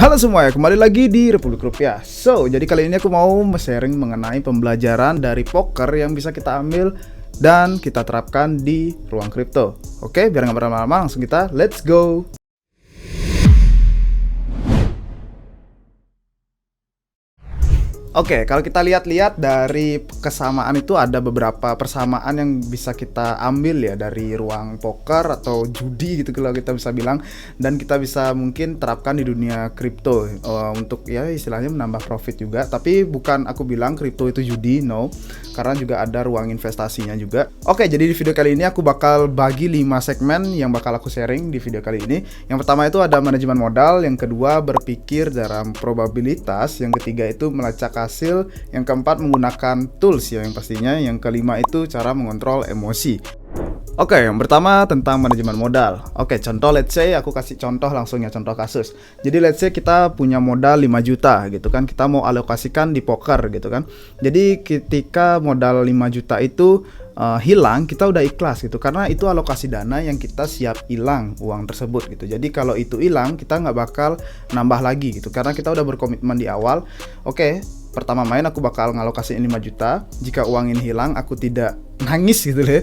Halo semua ya, kembali lagi di Republik Rupiah. Jadi kali ini aku mau sharing mengenai pembelajaran dari poker yang bisa kita ambil dan kita terapkan di ruang kripto. Oke, biar nggak berlama-lama, langsung kita let's go. Oke, kalau kita lihat-lihat dari kesamaan itu ada beberapa persamaan yang bisa kita ambil ya dari ruang poker atau judi gitu kalau kita bisa bilang, dan kita bisa mungkin terapkan di dunia kripto untuk ya istilahnya menambah profit juga. Tapi bukan aku bilang kripto itu judi, no, karena juga ada ruang investasinya juga. Oke, jadi di video kali ini aku bakal bagi 5 segmen yang bakal aku sharing di video kali ini. Yang pertama itu ada manajemen modal, yang kedua berpikir dalam probabilitas, yang ketiga itu melacak hasil, yang keempat menggunakan tools ya yang pastinya, yang kelima itu cara mengontrol emosi. Oke, yang pertama tentang manajemen modal. Oke, contoh let's say aku kasih contoh langsung ya, contoh kasus. Jadi let's say kita punya modal 5 juta gitu kan, kita mau alokasikan di poker gitu kan. Jadi ketika modal 5 juta itu hilang, kita udah ikhlas gitu, karena itu alokasi dana yang kita siap hilang uang tersebut gitu. Jadi kalau itu hilang, kita nggak bakal nambah lagi gitu, karena kita udah berkomitmen di awal. Oke, pertama main aku bakal ngalokasiin 5 juta. Jika uang ini hilang, aku tidak nangis gitu loh,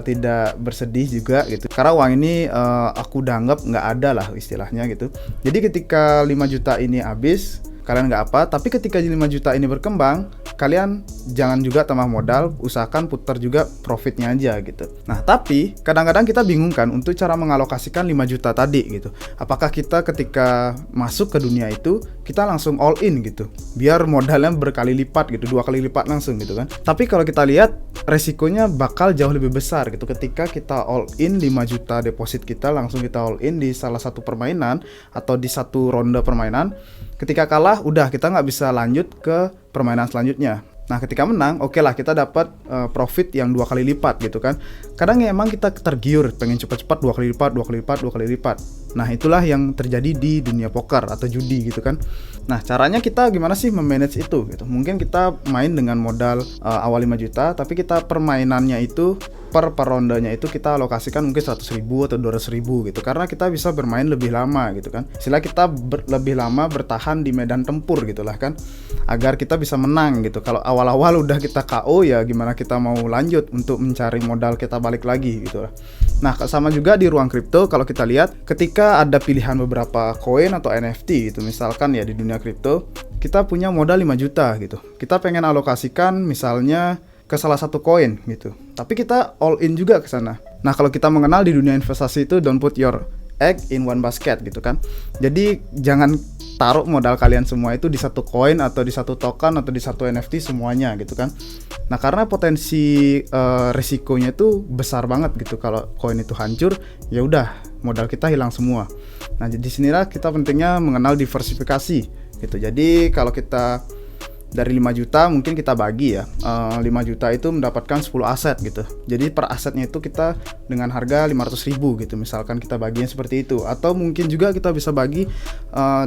tidak bersedih juga gitu, karena uang ini aku udah anggap nggak ada lah istilahnya gitu. Jadi ketika 5 juta ini habis, kalian nggak apa, tapi ketika 5 juta ini berkembang, kalian jangan juga tambah modal, usahakan putar juga profitnya aja gitu. Nah, tapi kadang-kadang kita bingung kan untuk cara mengalokasikan 5 juta tadi gitu. Apakah kita ketika masuk ke dunia itu, kita langsung all in gitu, biar modalnya berkali lipat gitu, 2 kali lipat langsung gitu kan. Tapi kalau kita lihat, resikonya bakal jauh lebih besar gitu ketika kita all in 5 juta deposit kita, langsung kita all in di salah satu permainan atau di satu ronde permainan. Ketika kalah, udah kita nggak bisa lanjut ke permainan selanjutnya. Nah, ketika menang, oke lah kita dapat profit yang 2 kali lipat gitu kan. Kadang ya emang kita tergiur, pengen cepat-cepat 2 kali lipat, 2 kali lipat, 2 kali lipat. Nah, itulah yang terjadi di dunia poker atau judi gitu kan. Nah, caranya kita gimana sih memanage itu gitu. Mungkin kita main dengan modal awal 5 juta, tapi kita permainannya itu per rondenya itu kita alokasikan mungkin 100.000 atau 200.000 gitu, karena kita bisa bermain lebih lama gitu kan. Istilah kita lebih lama bertahan di medan tempur gitulah kan, agar kita bisa menang gitu. Kalau awal-awal udah kita KO, ya gimana kita mau lanjut untuk mencari modal kita balik lagi gitu lah. Nah, sama juga di ruang kripto. Kalau kita lihat, ketika ada pilihan beberapa koin atau NFT gitu, misalkan ya di dunia kripto kita punya modal 5 juta gitu, kita pengen alokasikan misalnya ke salah satu koin gitu, tapi kita all in juga ke sana. Nah, kalau kita mengenal di dunia investasi itu don't put your egg in one basket gitu kan. Jadi jangan taruh modal kalian semua itu di satu koin atau di satu token atau di satu NFT semuanya gitu kan. Nah, karena potensi risikonya itu besar banget gitu. Kalau koin itu hancur, ya udah modal kita hilang semua. Nah, di sinilah kita pentingnya mengenal diversifikasi gitu. Jadi kalau kita dari 5 juta mungkin kita bagi ya, 5 juta itu mendapatkan 10 aset gitu. Jadi per asetnya itu kita dengan harga 500.000 gitu, misalkan kita baginya seperti itu. Atau mungkin juga kita bisa bagi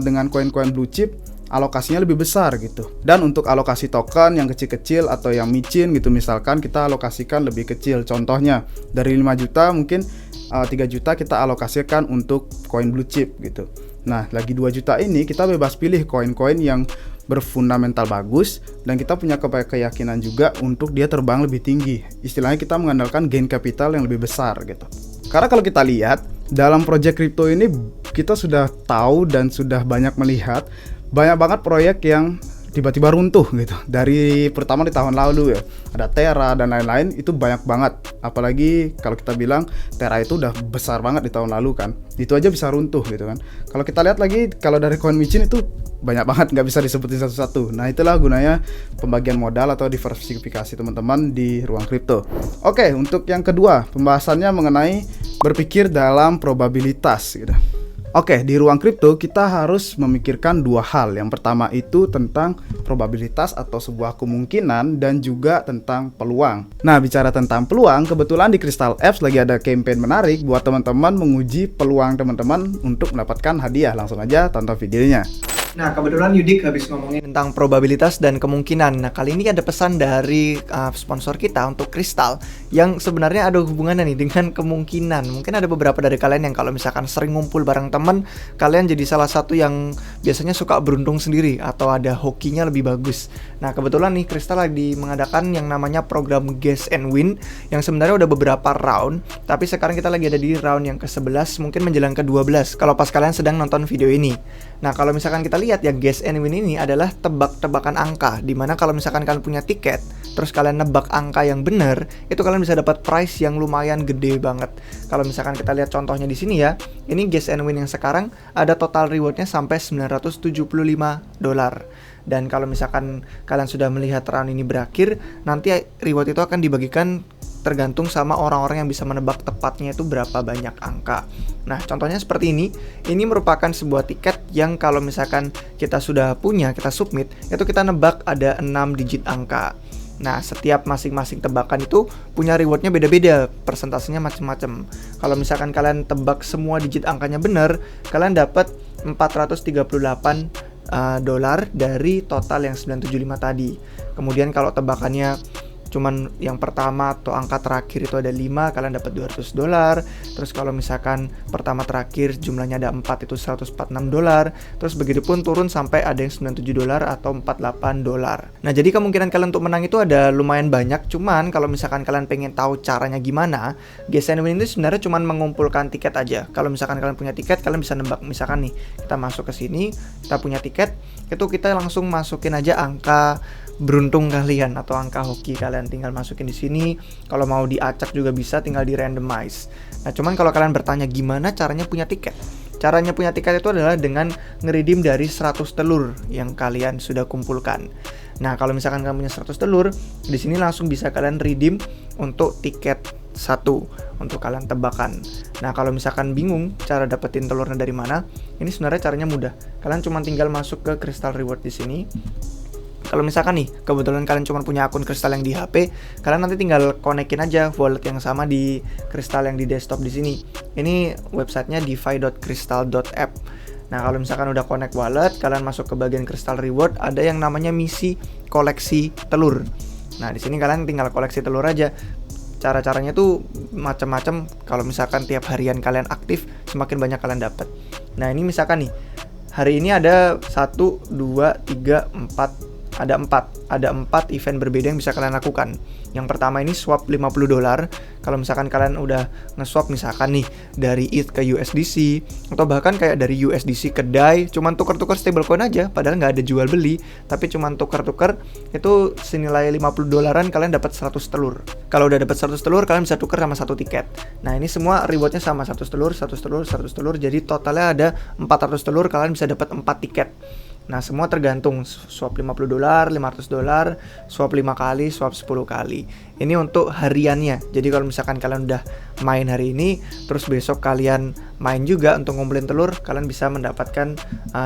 dengan koin-koin blue chip, alokasinya lebih besar gitu. Dan untuk alokasi token yang kecil-kecil atau yang micin gitu, misalkan kita alokasikan lebih kecil. Contohnya dari 5 juta mungkin 3 juta kita alokasikan untuk koin blue chip gitu. Nah, lagi 2 juta ini kita bebas pilih koin-koin yang berfundamental bagus, dan kita punya keyakinan juga untuk dia terbang lebih tinggi. Istilahnya kita mengandalkan gain capital yang lebih besar gitu. Karena kalau kita lihat dalam project crypto ini, kita sudah tahu dan sudah banyak melihat banyak banget proyek yang tiba-tiba runtuh gitu. Dari pertama di tahun lalu ya, ada Terra dan lain-lain, itu banyak banget. Apalagi kalau kita bilang Terra itu udah besar banget di tahun lalu kan, itu aja bisa runtuh gitu kan. Kalau kita lihat lagi, kalau dari koin micin itu banyak banget, nggak bisa disebutin satu-satu. Nah, itulah gunanya pembagian modal atau diversifikasi teman-teman di ruang kripto. Oke, untuk yang kedua, pembahasannya mengenai berpikir dalam probabilitas gitu. Oke, di ruang kripto kita harus memikirkan 2 hal. Yang pertama itu tentang probabilitas atau sebuah kemungkinan, dan juga tentang peluang. Nah, bicara tentang peluang, kebetulan di Crystal Apps lagi ada campaign menarik buat teman-teman menguji peluang teman-teman untuk mendapatkan hadiah. Langsung aja tonton videonya. Nah, kebetulan Yudik habis ngomongin tentang probabilitas dan kemungkinan. Nah, kali ini ada pesan dari sponsor kita untuk Kristal yang sebenarnya ada hubungannya nih dengan kemungkinan. Mungkin ada beberapa dari kalian yang kalau misalkan sering ngumpul bareng temen, kalian jadi salah satu yang biasanya suka beruntung sendiri atau ada hokinya lebih bagus. Nah, kebetulan nih Kristal lagi mengadakan yang namanya program Guess and Win yang sebenarnya udah beberapa round, tapi sekarang kita lagi ada di round yang ke-11, mungkin menjelang ke-12 kalau pas kalian sedang nonton video ini. Nah, kalau misalkan kita lihat ya, Guess and Win ini adalah tebak-tebakan angka, dimana kalau misalkan kalian punya tiket, terus kalian nebak angka yang benar, itu kalian bisa dapat prize yang lumayan gede banget. Kalau misalkan kita lihat contohnya di sini ya, ini Guess and Win yang sekarang ada total rewardnya sampai $975. Dan kalau misalkan kalian sudah melihat round ini berakhir, nanti reward itu akan dibagikan tergantung sama orang-orang yang bisa menebak tepatnya itu berapa banyak angka. Nah, contohnya seperti ini. Ini merupakan sebuah tiket yang kalau misalkan kita sudah punya, kita submit, itu kita nebak ada 6 digit angka. Nah, setiap masing-masing tebakan itu punya rewardnya beda-beda, persentasenya macam-macam. Kalau misalkan kalian tebak semua digit angkanya benar, kalian dapat $438 dari total yang 975 tadi. Kemudian kalau tebakannya cuman yang pertama atau angka terakhir itu ada 5, kalian dapat $200. Terus kalau misalkan pertama terakhir jumlahnya ada 4, itu $146. Terus begitupun turun sampai ada yang $97 atau $48. Nah, jadi kemungkinan kalian untuk menang itu ada lumayan banyak. Cuman kalau misalkan kalian pengen tahu caranya gimana, Guess and Win ini sebenarnya cuman mengumpulkan tiket aja. Kalau misalkan kalian punya tiket, kalian bisa nebak. Misalkan nih, kita masuk ke sini, kita punya tiket, itu kita langsung masukin aja angka beruntung kalian atau angka hoki kalian, tinggal masukin di sini. Kalau mau diacak juga bisa, tinggal di randomize. Nah, cuman kalau kalian bertanya gimana caranya punya tiket, caranya punya tiket itu adalah dengan ngeredeem dari 100 telur yang kalian sudah kumpulkan. Nah, kalau misalkan kalian punya 100 telur, di sini langsung bisa kalian redeem untuk tiket 1 untuk kalian tebakan. Nah, kalau misalkan bingung cara dapetin telurnya dari mana, ini sebenarnya caranya mudah. Kalian cuma tinggal masuk ke Crystal Reward di sini. Kalau misalkan nih, kebetulan kalian cuma punya akun Kristal yang di HP, kalian nanti tinggal konekin aja wallet yang sama di Kristal yang di desktop di sini. Ini websitenya defi.crystal.app. Nah, kalau misalkan udah connect wallet, kalian masuk ke bagian Crystal Reward, ada yang namanya misi koleksi telur. Nah, di sini kalian tinggal koleksi telur aja. Cara-caranya tuh macam-macam. Kalau misalkan tiap harian kalian aktif, semakin banyak kalian dapat. Nah, ini misalkan nih, hari ini ada 1, 2, 3, 4, ada 4 event berbeda yang bisa kalian lakukan. Yang pertama ini swap $50. Kalau misalkan kalian udah nge-swap misalkan nih dari ETH ke USDC, atau bahkan kayak dari USDC ke DAI, cuman tuker-tuker stablecoin aja, padahal nggak ada jual beli, tapi cuman tuker-tuker, itu senilai $50 kalian dapat 100 telur. Kalau udah dapat 100 telur, kalian bisa tuker sama 1 tiket. Nah, ini semua rewardnya sama, 100 telur, 100 telur, 100 telur, jadi totalnya ada 400 telur, kalian bisa dapat 4 tiket. Nah, semua tergantung, swap $50, $500, swap 5 kali, swap 10 kali. Ini untuk hariannya. Jadi kalau misalkan kalian udah main hari ini, terus besok kalian main juga untuk ngumpulin telur, kalian bisa mendapatkan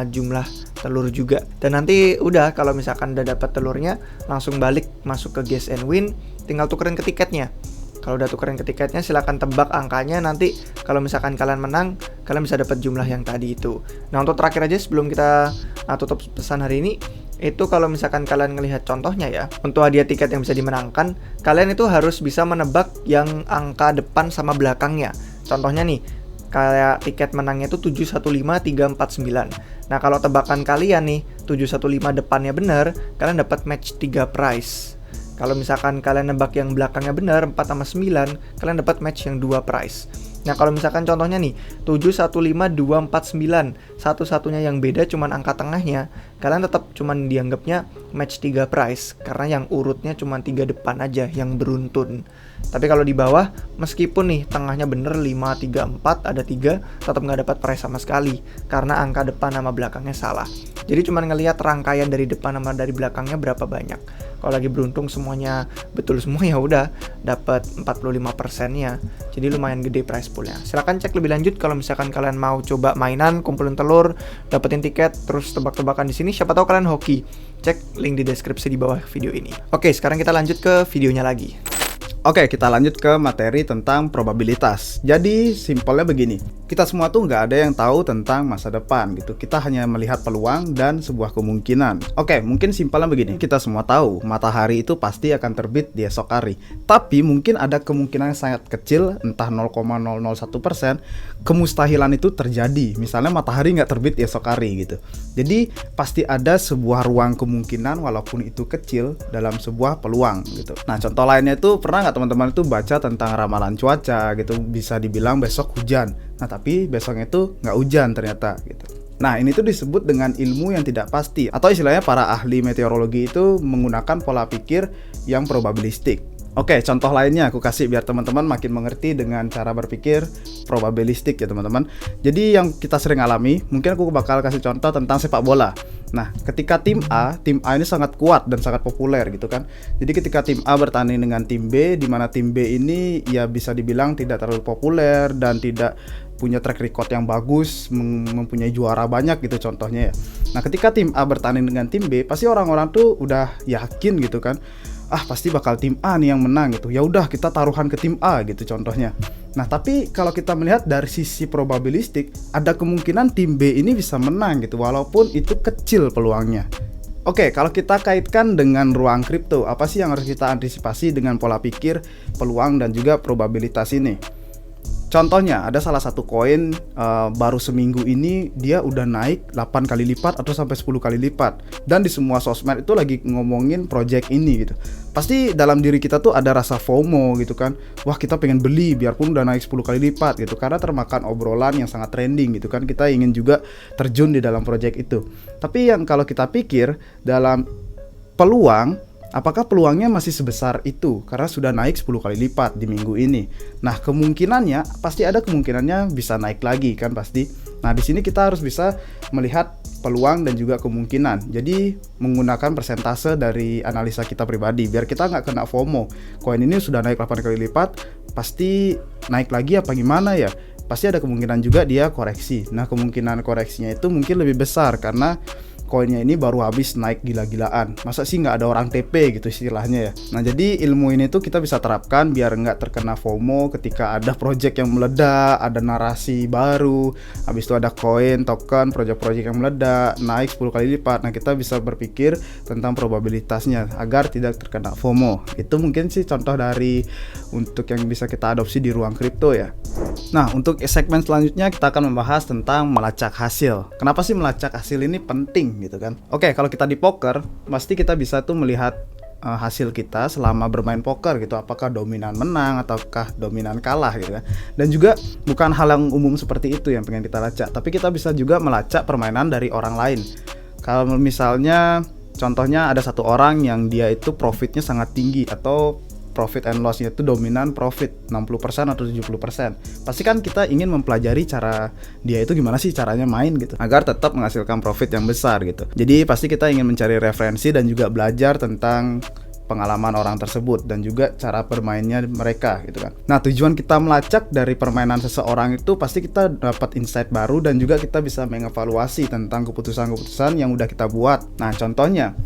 jumlah telur juga. Dan nanti udah, kalau misalkan udah dapat telurnya, langsung balik masuk ke Guess and Win, tinggal tukerin ke tiketnya. Kalau udah tukerin ke tiketnya, silakan tebak angkanya. Nanti kalau misalkan kalian menang, kalian bisa dapat jumlah yang tadi itu. Nah, untuk terakhir aja sebelum kita tutup pesan hari ini, itu kalau misalkan kalian ngelihat contohnya ya, untuk hadiah tiket yang bisa dimenangkan, kalian itu harus bisa menebak yang angka depan sama belakangnya. Contohnya nih, kayak tiket menangnya itu 715349. Nah, kalau tebakan kalian nih 715 depannya benar, kalian dapat match 3 prize. Kalau misalkan kalian nebak yang belakangnya benar 4 sama 9, kalian dapat match yang 2 prize. Nah, kalau misalkan contohnya nih 715249, satu-satunya yang beda cuman angka tengahnya, kalian tetap cuman dianggapnya match 3 prize karena yang urutnya cuman 3 depan aja yang beruntun. Tapi kalau di bawah, meskipun nih tengahnya bener 5, 3, 4, ada 3, tetap nggak dapat prize sama sekali karena angka depan sama belakangnya salah. Jadi cuman ngelihat rangkaian dari depan sama dari belakangnya berapa banyak. Kalau lagi beruntung semuanya betul semua, ya udah dapat 45%-nya. Jadi lumayan gede prize poolnya. Silahkan cek lebih lanjut kalau misalkan kalian mau coba mainan, kumpulin telur, dapetin tiket, terus tebak-tebakan di sini. Siapa tahu kalian hoki. Cek link di deskripsi di bawah video ini. Oke, sekarang kita lanjut ke videonya lagi. Oke, kita lanjut ke materi tentang probabilitas. Jadi, simpelnya begini. Kita semua tuh nggak ada yang tahu tentang masa depan gitu. Kita hanya melihat peluang dan sebuah kemungkinan. Oke, mungkin simpelnya begini. Kita semua tahu matahari itu pasti akan terbit di esok hari. Tapi mungkin ada kemungkinan yang sangat kecil, entah 0,001%, kemustahilan itu terjadi. Misalnya matahari nggak terbit di esok hari gitu. Jadi, pasti ada sebuah ruang kemungkinan walaupun itu kecil dalam sebuah peluang gitu. Nah, contoh lainnya itu pernah nggak teman-teman itu baca tentang ramalan cuaca gitu, bisa dibilang besok hujan. Nah, tapi besoknya itu nggak hujan ternyata gitu. Nah, ini tuh disebut dengan ilmu yang tidak pasti, atau istilahnya para ahli meteorologi itu menggunakan pola pikir yang probabilistik. Oke, contoh lainnya aku kasih biar teman-teman makin mengerti dengan cara berpikir probabilistik ya teman-teman. Jadi yang kita sering alami, mungkin aku bakal kasih contoh tentang sepak bola. Nah, ketika tim A ini sangat kuat dan sangat populer gitu kan. Jadi ketika tim A bertanding dengan tim B, di mana tim B ini ya bisa dibilang tidak terlalu populer dan tidak punya track record yang bagus, mempunyai juara banyak gitu contohnya ya. Nah, ketika tim A bertanding dengan tim B, pasti orang-orang tuh udah yakin gitu kan. Pasti bakal tim A nih yang menang gitu. Ya udah kita taruhan ke tim A gitu contohnya. Nah, tapi kalau kita melihat dari sisi probabilistik, ada kemungkinan tim B ini bisa menang gitu walaupun itu kecil peluangnya. Oke, kalau kita kaitkan dengan ruang kripto, apa sih yang harus kita antisipasi dengan pola pikir, peluang dan juga probabilitas ini? Contohnya, ada salah satu koin baru seminggu ini dia udah naik 8 kali lipat atau sampai 10 kali lipat. Dan di semua sosmed itu lagi ngomongin project ini gitu. Pasti dalam diri kita tuh ada rasa FOMO gitu kan. Wah, kita pengen beli biarpun udah naik 10 kali lipat gitu. Karena termakan obrolan yang sangat trending gitu kan. Kita ingin juga terjun di dalam project itu. Tapi yang kalau kita pikir dalam peluang, apakah peluangnya masih sebesar itu karena sudah naik 10 kali lipat di minggu ini. Nah, kemungkinannya pasti ada kemungkinannya bisa naik lagi kan pasti. Nah, di sini kita harus bisa melihat peluang dan juga kemungkinan. Jadi menggunakan persentase dari analisa kita pribadi biar kita nggak kena FOMO. Koin ini sudah naik 8 kali lipat, pasti naik lagi apa gimana ya? Pasti ada kemungkinan juga dia koreksi. Nah, kemungkinan koreksinya itu mungkin lebih besar karena koinnya ini baru habis naik gila-gilaan. Masa sih nggak ada orang TP gitu istilahnya ya. Nah, jadi ilmu ini tuh kita bisa terapkan biar nggak terkena FOMO ketika ada project yang meledak, ada narasi baru, habis itu ada koin, token, project-project yang meledak, naik 10 kali lipat. Nah, kita bisa berpikir tentang probabilitasnya agar tidak terkena FOMO. Itu mungkin sih contoh dari untuk yang bisa kita adopsi di ruang kripto ya. Nah, untuk segmen selanjutnya kita akan membahas tentang melacak hasil. Kenapa sih melacak hasil ini penting gitu kan? Oke, kalau kita di poker, pasti kita bisa tuh melihat hasil kita selama bermain poker gitu, apakah dominan menang ataukah dominan kalah gitu kan. Dan juga bukan hal yang umum seperti itu yang pengen kita lacak, tapi kita bisa juga melacak permainan dari orang lain. Kalau misalnya contohnya ada satu orang yang dia itu profitnya sangat tinggi atau profit and loss-nya itu dominan profit 60% atau 70%. Pasti kan kita ingin mempelajari cara dia itu gimana sih caranya main gitu agar tetap menghasilkan profit yang besar gitu. Jadi pasti kita ingin mencari referensi dan juga belajar tentang pengalaman orang tersebut dan juga cara bermainnya mereka gitu kan. Nah, tujuan kita melacak dari permainan seseorang itu pasti kita dapat insight baru dan juga kita bisa mengevaluasi tentang keputusan-keputusan yang udah kita buat. Nah, contohnya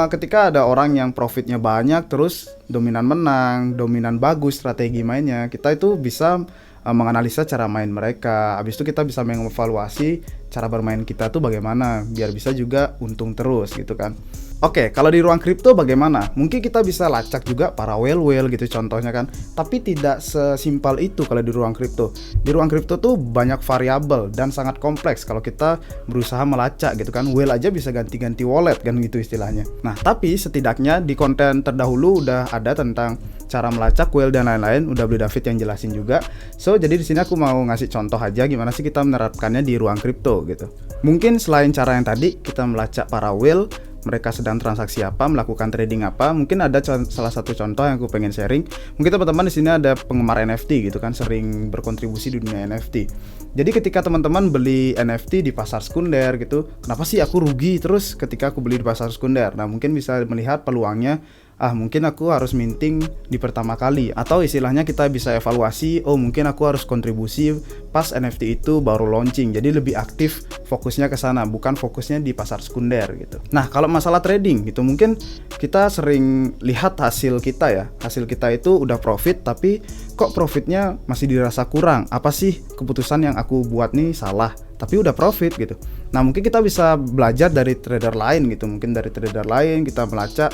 ketika ada orang yang profitnya banyak terus dominan menang, dominan bagus strategi mainnya, kita itu bisa menganalisa cara main mereka. Habis itu kita bisa mengevaluasi cara bermain kita tuh bagaimana biar bisa juga untung terus gitu kan. Oke, kalau di ruang kripto bagaimana? Mungkin kita bisa lacak juga para whale-whale gitu contohnya kan. Tapi tidak sesimpel itu kalau di ruang kripto. Di ruang kripto tuh banyak variabel dan sangat kompleks kalau kita berusaha melacak gitu kan. Whale aja bisa ganti-ganti wallet kan gitu istilahnya. Nah, tapi setidaknya di konten terdahulu udah ada tentang cara melacak whale dan lain-lain, udah Beli David yang jelasin juga. So, jadi di sini aku mau ngasih contoh aja gimana sih kita menerapkannya di ruang kripto gitu. Mungkin selain cara yang tadi kita melacak para whale, mereka sedang transaksi apa, melakukan trading apa. Mungkin ada salah satu contoh yang aku pengen sharing. Mungkin teman-teman di sini ada penggemar NFT gitu kan, sering berkontribusi di dunia NFT. Jadi ketika teman-teman beli NFT di pasar sekunder gitu, kenapa sih aku rugi terus ketika aku beli di pasar sekunder? Nah, mungkin bisa melihat peluangnya mungkin aku harus minting di pertama kali, atau istilahnya kita bisa evaluasi, mungkin aku harus kontribusi pas NFT itu baru launching. Jadi lebih aktif fokusnya ke sana, bukan fokusnya di pasar sekunder gitu. Nah, kalau masalah trading gitu, mungkin kita sering lihat hasil kita itu udah profit, tapi kok profitnya masih dirasa kurang. Apa sih keputusan yang aku buat nih salah, tapi udah profit gitu. Nah, mungkin kita bisa belajar dari trader lain gitu. Mungkin dari trader lain kita melacak,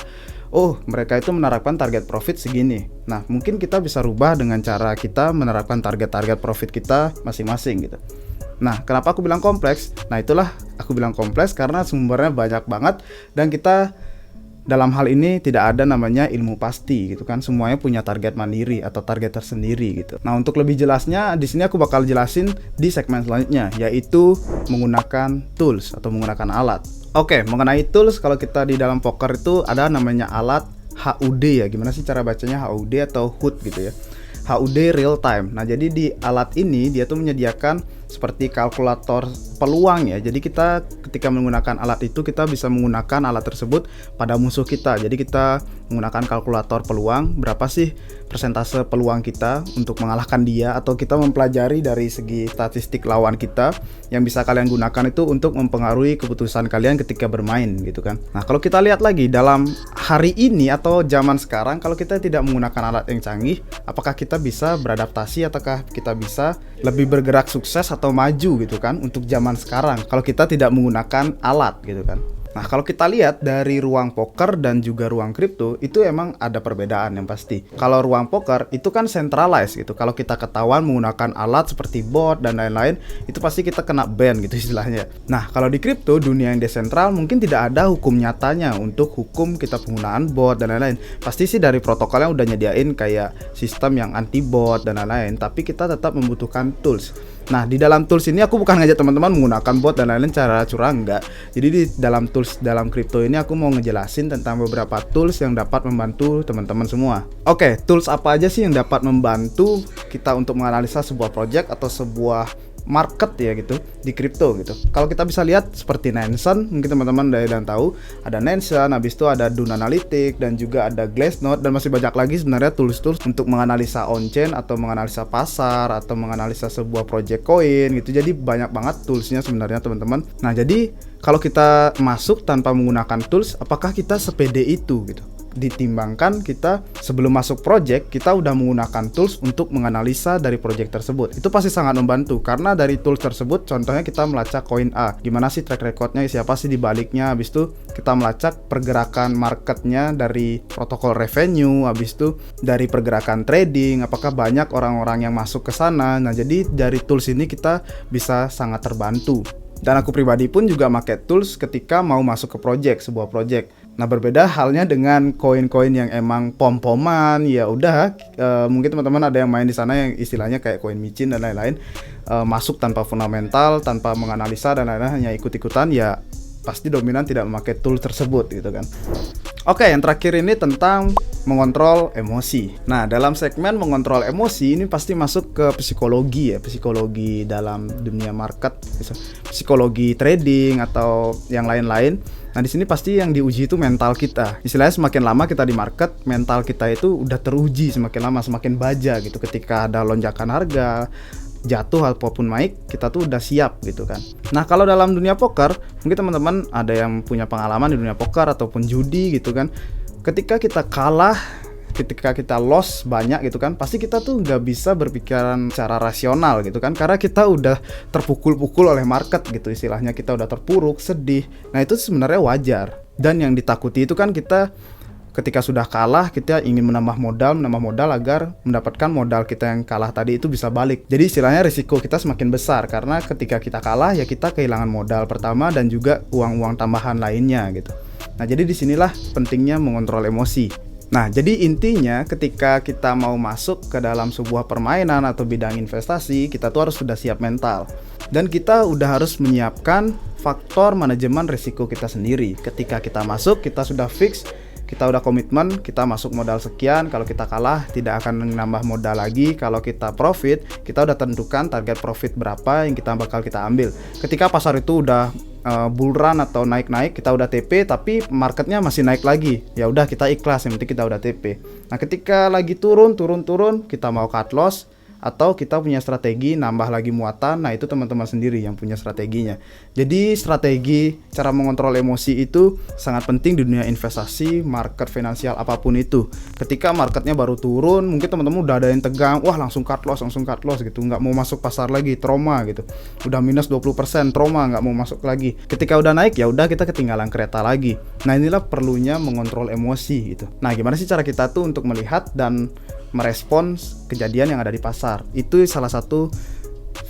mereka itu menerapkan target profit segini. Nah, mungkin kita bisa rubah dengan cara kita menerapkan target-target profit kita masing-masing gitu. Nah, kenapa aku bilang kompleks? Nah, itulah aku bilang kompleks karena sumbernya banyak banget, dan kita dalam hal ini tidak ada namanya ilmu pasti gitu kan. Semuanya punya target mandiri atau target tersendiri gitu. Nah, untuk lebih jelasnya di sini aku bakal jelasin di segmen selanjutnya, yaitu menggunakan tools atau menggunakan alat. Oke, mengenai tools, kalau kita di dalam poker itu ada namanya alat HUD ya. Gimana sih cara bacanya, HUD atau HUD gitu ya. HUD real time. Nah, jadi di alat ini dia tuh menyediakan seperti kalkulator peluang ya. Jadi kita ketika menggunakan alat itu, kita bisa menggunakan alat tersebut pada musuh kita. Jadi kita menggunakan kalkulator peluang, berapa sih persentase peluang kita untuk mengalahkan dia, atau kita mempelajari dari segi statistik lawan kita yang bisa kalian gunakan itu untuk mempengaruhi keputusan kalian ketika bermain gitu kan. Nah, kalau kita lihat lagi dalam hari ini atau zaman sekarang, kalau kita tidak menggunakan alat yang canggih, apakah kita bisa beradaptasi ataukah kita bisa lebih bergerak sukses atau maju gitu kan untuk zaman sekarang kalau kita tidak menggunakan alat gitu kan. Nah, kalau kita lihat dari ruang poker dan juga ruang kripto, itu emang ada perbedaan yang pasti. Kalau ruang poker itu kan centralized gitu. Kalau kita ketahuan menggunakan alat seperti bot dan lain-lain, itu pasti kita kena ban gitu istilahnya. Nah, kalau di kripto, dunia yang desentral, mungkin tidak ada hukum nyatanya untuk hukum kita penggunaan bot dan lain-lain. Pasti sih dari protokolnya udah nyediain kayak sistem yang anti bot dan lain-lain, tapi kita tetap membutuhkan tools. Nah, di dalam tools ini aku bukan ngajak teman-teman menggunakan bot dan lain-lain cara curang, enggak. Jadi di dalam tools dalam kripto ini aku mau ngejelasin tentang beberapa tools yang dapat membantu teman-teman semua. Oke, tools apa aja sih yang dapat membantu kita untuk menganalisa sebuah project atau sebuah market ya gitu di kripto gitu. Kalau kita bisa lihat seperti Nansen, mungkin teman-teman udah tahu, ada Nansen, habis itu ada Dune Analytics dan juga ada Glassnode, dan masih banyak lagi sebenarnya tools-tools untuk menganalisa on-chain atau menganalisa pasar atau menganalisa sebuah project coin gitu. Jadi banyak banget toolsnya sebenarnya teman-teman. Nah, jadi kalau kita masuk tanpa menggunakan tools, apakah kita sepede itu gitu? Ditimbangkan kita sebelum masuk project, kita udah menggunakan tools untuk menganalisa dari project tersebut. Itu pasti sangat membantu, karena dari tools tersebut, contohnya kita melacak koin A, gimana sih track recordnya, siapa sih di baliknya, habis itu kita melacak pergerakan marketnya dari protokol revenue, habis itu dari pergerakan trading, apakah banyak orang-orang yang masuk ke sana. Nah, jadi dari tools ini kita bisa sangat terbantu. Dan aku pribadi pun juga pakai tools ketika mau masuk ke sebuah project. Nah, berbeda halnya dengan koin-koin yang emang pom-poman, ya udah mungkin teman-teman ada yang main di sana yang istilahnya kayak koin micin dan lain-lain, masuk tanpa fundamental, tanpa menganalisa dan lain-lain, hanya ikut-ikutan, ya pasti dominan tidak memakai tool tersebut gitu kan. Oke, yang terakhir ini tentang mengontrol emosi. Nah, dalam segmen mengontrol emosi ini pasti masuk ke psikologi ya, psikologi dalam dunia market, psikologi trading atau yang lain-lain. Nah, di sini pasti yang diuji itu mental kita. Istilahnya semakin lama kita di market, mental kita itu udah teruji semakin lama, semakin baja gitu. Ketika ada lonjakan harga, jatuh ataupun naik, kita tuh udah siap gitu kan. Nah, kalau dalam dunia poker, mungkin teman-teman ada yang punya pengalaman di dunia poker ataupun judi gitu kan. Ketika kita kalah, ketika kita loss banyak gitu kan, pasti kita tuh nggak bisa berpikiran secara rasional gitu kan, karena kita udah terpukul-pukul oleh market gitu, istilahnya kita udah terpuruk, sedih. Nah, itu sebenarnya wajar. Dan yang ditakuti itu kan kita ketika sudah kalah, kita ingin menambah modal agar mendapatkan modal kita yang kalah tadi itu bisa balik. Jadi istilahnya risiko kita semakin besar, karena ketika kita kalah ya kita kehilangan modal pertama dan juga uang-uang tambahan lainnya gitu. Nah, jadi disinilah pentingnya mengontrol emosi. Nah, jadi intinya ketika kita mau masuk ke dalam sebuah permainan atau bidang investasi, kita tuh harus sudah siap mental. Dan kita udah harus menyiapkan faktor manajemen risiko kita sendiri. Ketika kita masuk, kita sudah fix, kita udah komitmen, kita masuk modal sekian, kalau kita kalah tidak akan menambah modal lagi, kalau kita profit, kita udah tentukan target profit berapa yang kita bakal kita ambil. Ketika pasar itu udah bull run atau naik-naik, kita udah TP tapi marketnya masih naik lagi, ya udah kita ikhlas, yang penting kita udah TP. Nah ketika lagi turun kita mau cut loss atau kita punya strategi nambah lagi muatan, nah itu teman-teman sendiri yang punya strateginya. Jadi strategi cara mengontrol emosi itu sangat penting di dunia investasi, market finansial apapun itu. Ketika marketnya baru turun, mungkin teman-teman udah ada yang tegang, wah langsung cut loss gitu, nggak mau masuk pasar lagi, trauma gitu. Udah minus 20%, trauma, nggak mau masuk lagi. Ketika udah naik, ya udah kita ketinggalan kereta lagi. Nah inilah perlunya mengontrol emosi gitu. Nah gimana sih cara kita tuh untuk melihat dan merespons kejadian yang ada di pasar? Itu salah satu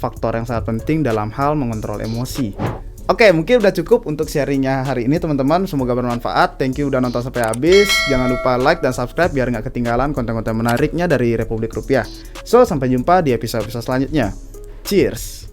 faktor yang sangat penting dalam hal mengontrol emosi. Oke, mungkin udah cukup untuk sharingnya hari ini teman-teman. Semoga bermanfaat. Thank you udah nonton sampai habis. Jangan lupa like dan subscribe biar nggak ketinggalan konten-konten menariknya dari Republik Rupiah. So, sampai jumpa di episode-episode selanjutnya. Cheers!